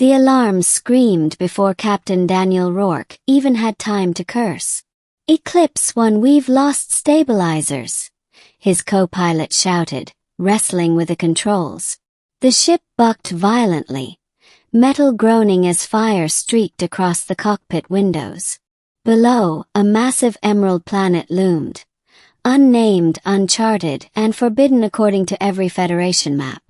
The alarm screamed before Captain Daniel Rourke even had time to curse. "Eclipse One, we've lost stabilizers," his co-pilot shouted, wrestling with the controls. The ship bucked violently, metal groaning as fire streaked across the cockpit windows. Below, a massive emerald planet loomed, unnamed, uncharted, and forbidden according to every Federation map.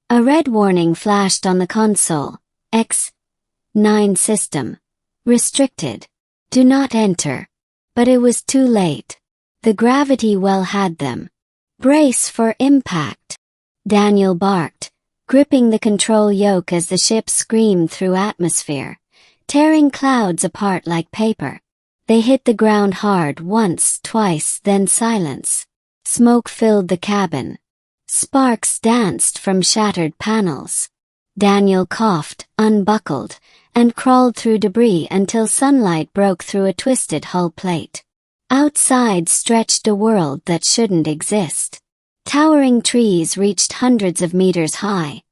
A red warning flashed on the console. X-9 system. Restricted. Do not enter. But it was too late. The gravity well had them. Brace for impact. Daniel barked, gripping the control yoke as the ship screamed through atmosphere, tearing clouds apart like paper. They hit the ground hard once, twice, then silence. Smoke filled the cabin. Sparks danced from shattered panels. Daniel coughed, unbuckled, and crawled through debris until sunlight broke through a twisted hull plate. Outside stretched a world that shouldn't exist. Towering trees reached hundreds of meters high,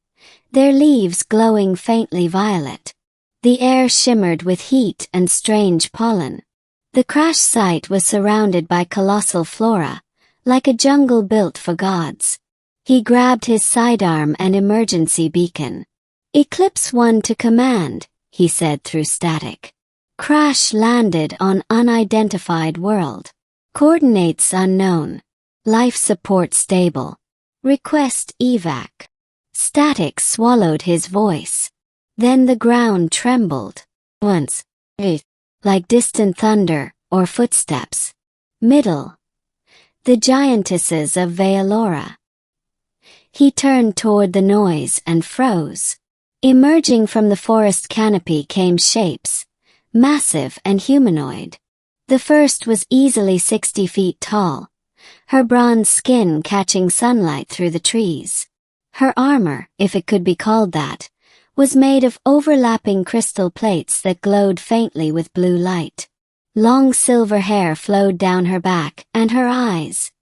their leaves glowing faintly violet. The air shimmered with heat and strange pollen. The crash site was surrounded by colossal flora, like a jungle built for gods. He grabbed his sidearm and emergency beacon. "Eclipse One to command," he said through static. "Crash landed on unidentified world. Coordinates unknown. Life support stable. Request evac." Static swallowed his voice. Then the ground trembled. Once. Like distant thunder, or footsteps. Middle. The giantesses of Vealora. He turned toward the noise and froze. Emerging from the forest canopy came shapes, massive and humanoid. The first was easily 60 feet tall, her bronze skin catching sunlight through the trees. Her armor, if it could be called that, was made of overlapping crystal plates that glowed faintly with blue light. Long silver hair flowed down her back, and her eyes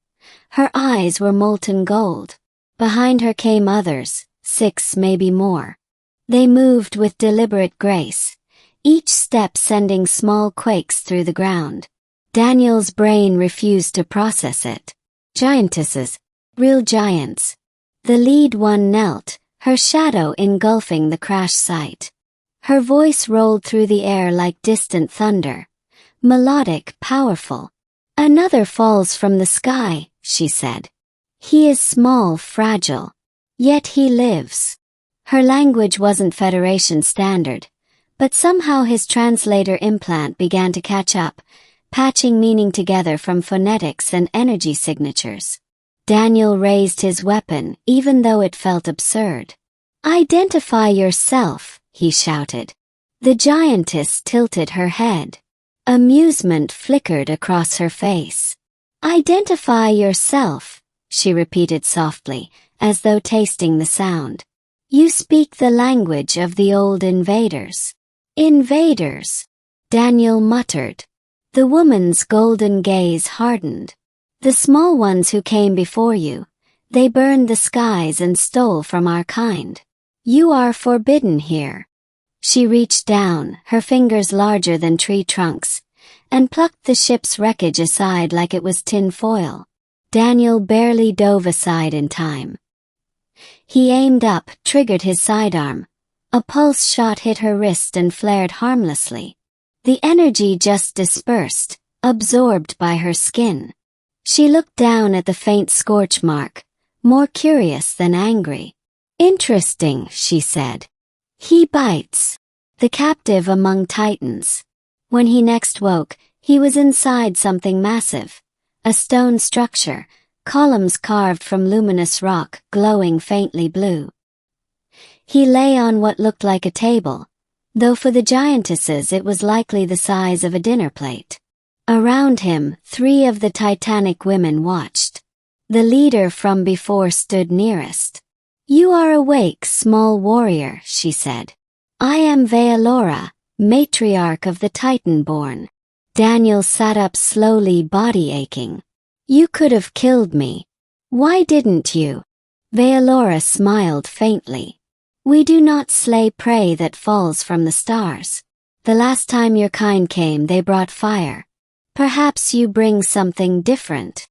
were molten gold. Behind her came others, 6 maybe more. They moved with deliberate grace, each step sending small quakes through the ground. Daniel's brain refused to process it. Giantesses. Real giants. The lead one knelt, her shadow engulfing the crash site. Her voice rolled through the air like distant thunder. Melodic, powerful. "Another falls from the sky," she said. "He is small, fragile. Yet he lives." Her language wasn't Federation standard, but somehow his translator implant began to catch up, patching meaning together from phonetics and energy signatures. Daniel raised his weapon, even though it felt absurd. "Identify yourself," he shouted. The giantess tilted her head. Amusement flickered across her face. "Identify yourself," she repeated softly, as though tasting the sound. "You speak the language of the old invaders." "Invaders," Daniel muttered. The woman's golden gaze hardened. "The small ones who came before you, they burned the skies and stole from our kind. You are forbidden here." She reached down, her fingers larger than tree trunks, and plucked the ship's wreckage aside like it was tin foil. Daniel barely dove aside in time. He aimed up, triggered his sidearm. A pulse shot hit her wrist and flared harmlessly. The energy just dispersed, absorbed by her skin. She looked down at the faint scorch mark, more curious than angry. "Interesting," she said. "He bites." The captive among titans. When he next woke, he was inside something massive. A stone structure, columns carved from luminous rock, glowing faintly blue. He lay on what looked like a table, though for the giantesses it was likely the size of a dinner plate. Around him, 3 of the Titanic women watched. The leader from before stood nearest. "You are awake, small warrior," she said. "I am Vealora, matriarch of the Titanborn." Daniel sat up slowly, body aching. "You could have killed me. Why didn't you?" Vealora smiled faintly. We do not slay prey that falls from the stars. The last time your kind came, they brought fire. Perhaps you bring something different."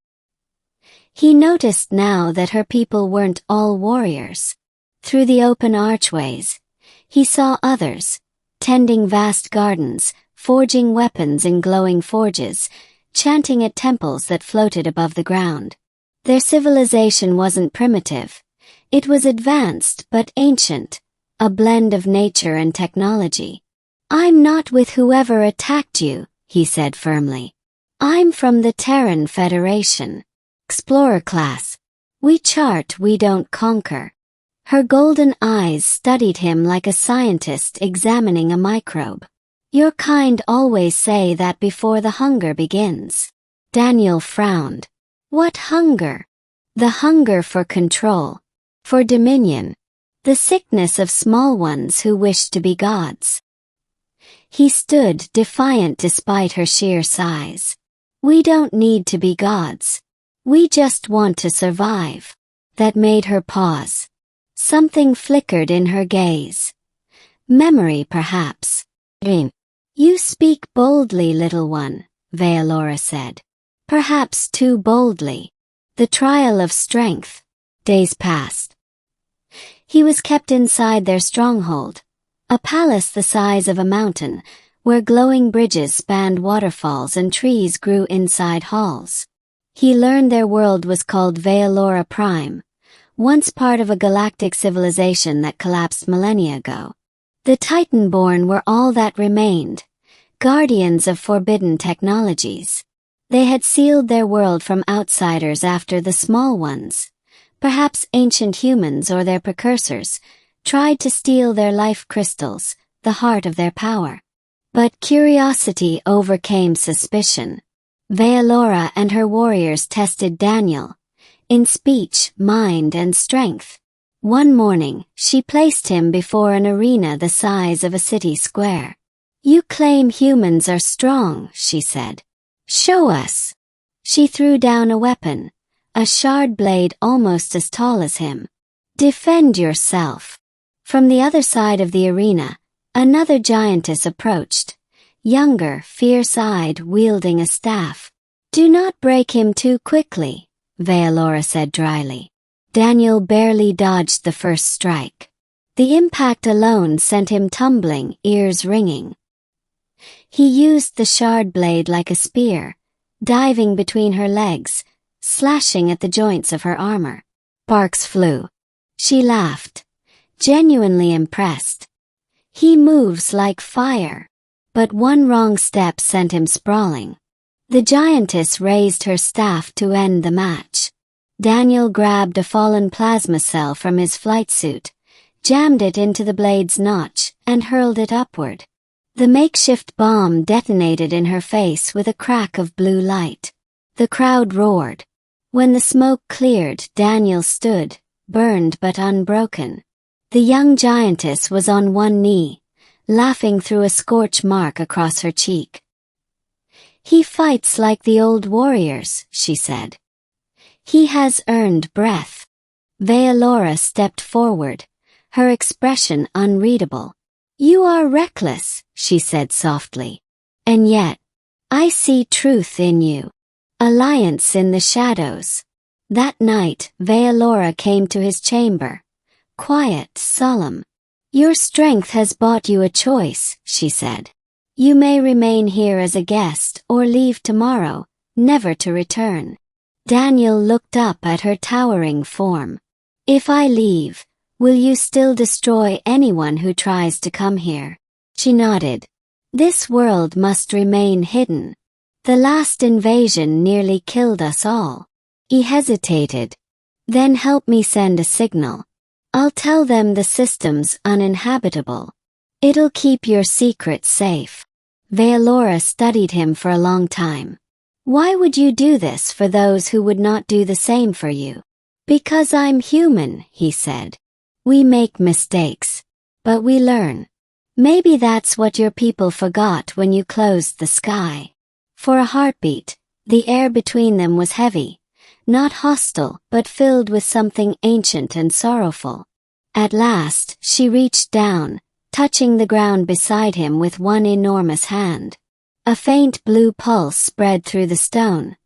He noticed now that her people weren't all warriors. Through the open archways, he saw others, tending vast gardens, forging weapons in glowing forges, chanting at temples that floated above the ground. Their civilization wasn't primitive. It was advanced but ancient, a blend of nature and technology. "I'm not with whoever attacked you," he said firmly. "I'm from the Terran Federation. Explorer class. We chart, we don't conquer." Her golden eyes studied him like a scientist examining a microbe. "Your kind always say that before the hunger begins." Daniel frowned. "What hunger?" "The hunger for control. For dominion. The sickness of small ones who wish to be gods." He stood defiant despite her sheer size. "We don't need to be gods. We just want to survive." That made her pause. Something flickered in her gaze. Memory, perhaps. "You speak boldly, little one," Vealora said. "Perhaps too boldly. The trial of strength." Days passed. He was kept inside their stronghold, a palace the size of a mountain, where glowing bridges spanned waterfalls and trees grew inside halls. He learned their world was called Vealora Prime, once part of a galactic civilization that collapsed millennia ago. The Titanborn were all that remained, guardians of forbidden technologies. They had sealed their world from outsiders after the small ones, perhaps ancient humans or their precursors, tried to steal their life crystals, the heart of their power. But curiosity overcame suspicion. Vealora and her warriors tested Daniel, in speech, mind, and strength. One morning, she placed him before an arena the size of a city square. "You claim humans are strong," she said. "Show us." She threw down a weapon, a shard blade almost as tall as him. "Defend yourself." From the other side of the arena, another giantess approached, younger, fierce-eyed, wielding a staff. "Do not break him too quickly," Vealora said dryly. Daniel barely dodged the first strike. The impact alone sent him tumbling, ears ringing. He used the shard blade like a spear, diving between her legs, slashing at the joints of her armor. Sparks flew. She laughed, genuinely impressed. "He moves like fire." But one wrong step sent him sprawling. The giantess raised her staff to end the match. Daniel grabbed a fallen plasma cell from his flight suit, jammed it into the blade's notch, and hurled it upward. The makeshift bomb detonated in her face with a crack of blue light. The crowd roared. When the smoke cleared, Daniel stood, burned but unbroken. The young giantess was on one knee, laughing through a scorch mark across her cheek. "He fights like the old warriors," she said. "He has earned breath." Vealora stepped forward, her expression unreadable. "You are reckless," she said softly. "And yet, I see truth in you. Alliance in the shadows." That night, Vealora came to his chamber, quiet, solemn. "Your strength has bought you a choice," she said. "You may remain here as a guest or leave tomorrow, never to return." Daniel looked up at her towering form. "If I leave, will you still destroy anyone who tries to come here?" She nodded. "This world must remain hidden. The last invasion nearly killed us all." He hesitated. "Then help me send a signal. I'll tell them the system's uninhabitable. It'll keep your secret safe." Vealora studied him for a long time. "Why would you do this for those who would not do the same for you?" "Because I'm human," he said. "We make mistakes. But we learn. Maybe that's what your people forgot when you closed the sky." For a heartbeat, the air between them was heavy, not hostile but filled with something ancient and sorrowful. At last, she reached down, touching the ground beside him with one enormous hand. A faint blue pulse spread through the stone,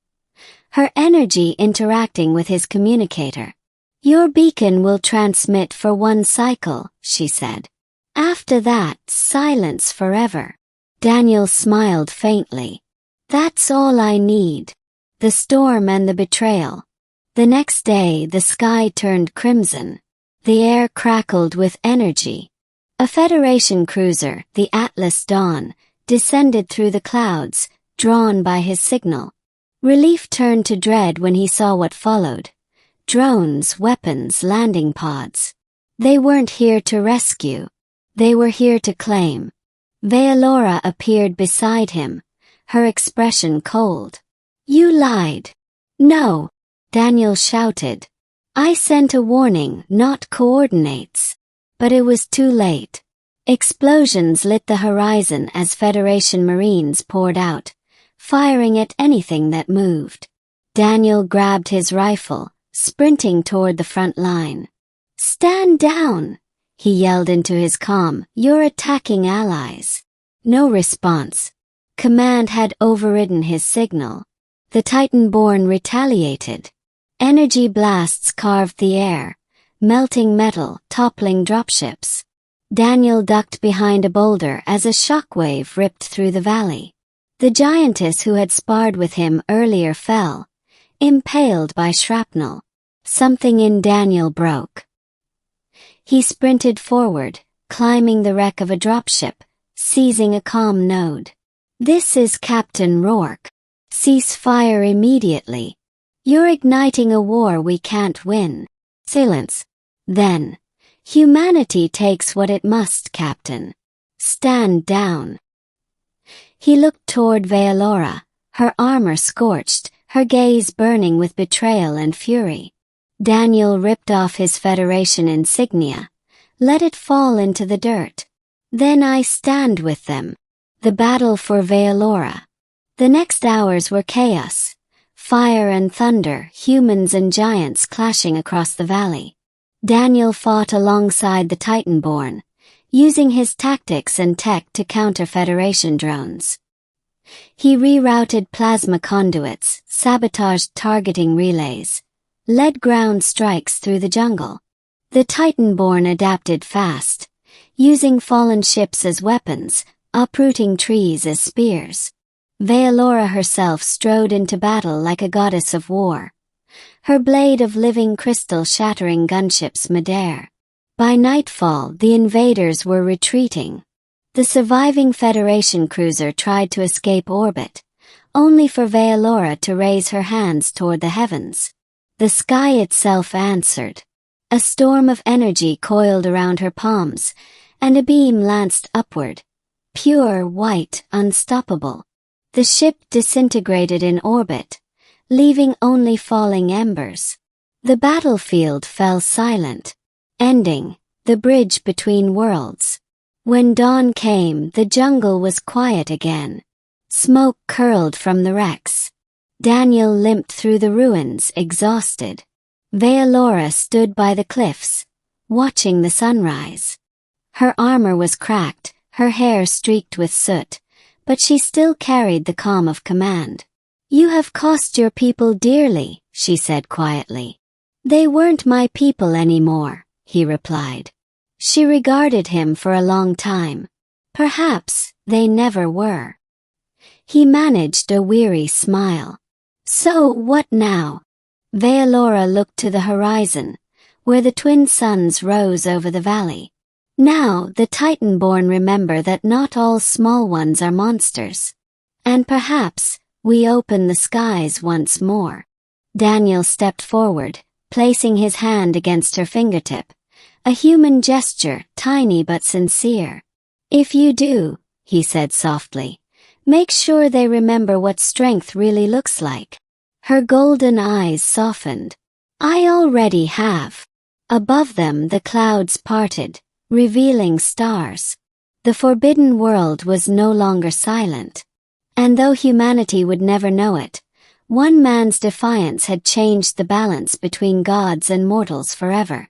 her energy interacting with his communicator. "Your beacon will transmit for one cycle," she said. "After that, silence forever." Daniel smiled faintly. "That's all I need." The storm and the betrayal. The next day, the sky turned crimson. The air crackled with energy. A Federation cruiser, the Atlas Dawn, descended through the clouds, drawn by his signal. Relief turned to dread when he saw what followed. Drones, weapons, landing pods. They weren't here to rescue. They were here to claim. Vealora appeared beside him, her expression cold. "You lied." "No," Daniel shouted. "I sent a warning, not coordinates." But it was too late. Explosions lit the horizon as Federation Marines poured out, firing at anything that moved. Daniel grabbed his rifle, sprinting toward the front line. "Stand down!" he yelled into his comm. "You're attacking allies." No response. Command had overridden his signal. The Titanborn retaliated. Energy blasts carved the air, melting metal, toppling dropships. Daniel ducked behind a boulder as a shockwave ripped through the valley. The giantess who had sparred with him earlier fell, impaled by shrapnel. Something in Daniel broke. He sprinted forward, climbing the wreck of a dropship, seizing a comm node. "This is Captain Rourke. Cease fire immediately. You're igniting a war we can't win." Silence. Then, "Humanity takes what it must, Captain. Stand down." He looked toward Vealora, her armor scorched, her gaze burning with betrayal and fury. Daniel ripped off his Federation insignia, let it fall into the dirt. "Then I stand with them." The battle for Vealora. The next hours were chaos. Fire and thunder, humans and giants clashing across the valley. Daniel fought alongside the Titanborn, using his tactics and tech to counter Federation drones. He rerouted plasma conduits, sabotaged targeting relays, led ground strikes through the jungle. The Titanborn adapted fast, using fallen ships as weapons, uprooting trees as spears. Vealora herself strode into battle like a goddess of war, her blade of living crystal shattering gunships midair. By nightfall, the invaders were retreating. The surviving Federation cruiser tried to escape orbit, only for Vealora to raise her hands toward the heavens. The sky itself answered. A storm of energy coiled around her palms, and a beam lanced upward, pure, white, unstoppable. The ship disintegrated in orbit, leaving only falling embers. The battlefield fell silent, ending the bridge between worlds. When dawn came, the jungle was quiet again. Smoke curled from the wrecks. Daniel limped through the ruins, exhausted. Vealora stood by the cliffs, watching the sunrise. Her armor was cracked, her hair streaked with soot, but she still carried the calm of command. "You have cost your people dearly," she said quietly. "They weren't my people anymore," he replied. She regarded him for a long time. Perhaps they never were. He managed a weary smile. "So what now?" Vealora looked to the horizon, where the twin suns rose over the valley. "Now the Titanborn remember that not all small ones are monsters. And perhaps we open the skies once more." Daniel stepped forward, placing his hand against her fingertip. A human gesture, tiny but sincere. "If you do," he said softly, "make sure they remember what strength really looks like." Her golden eyes softened. "I already have." Above them the clouds parted, revealing stars. The forbidden world was no longer silent. And though humanity would never know it, one man's defiance had changed the balance between gods and mortals forever.